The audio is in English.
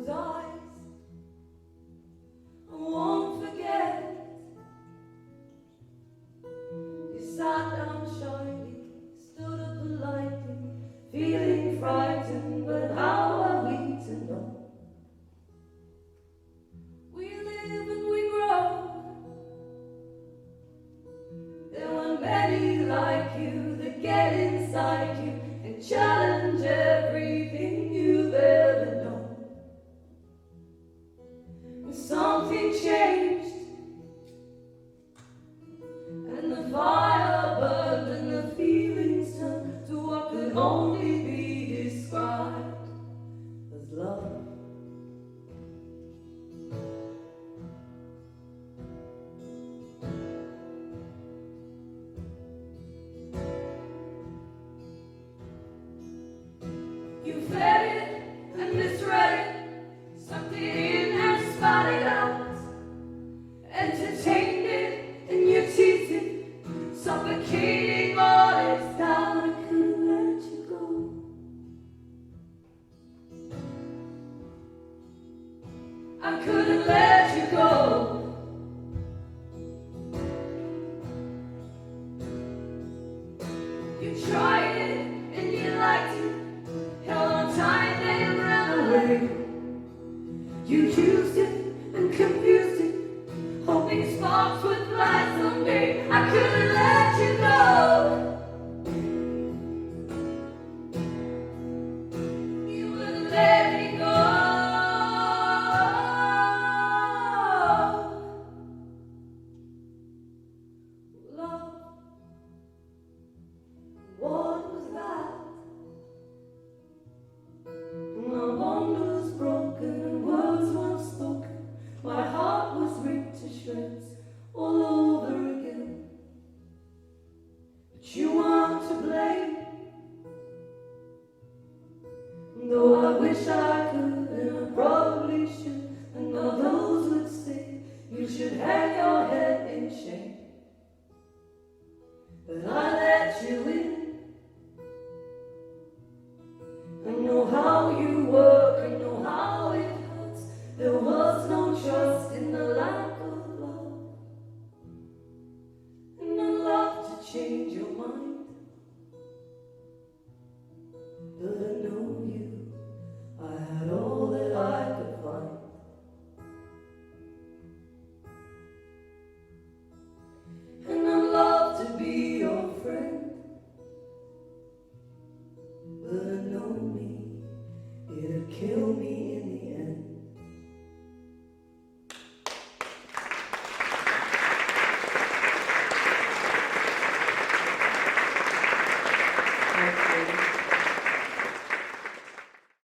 those eyes I won't forget. You sat down shyly, stood up politely, feeling frightened, but how are we to know? We live and we grow. There were many like you that get inside you and challenge everything you've ever known. And something changed, and the fire burned and the feelings turned to what could only be described as love. You fed it and misread it, sucked it in and spat it out.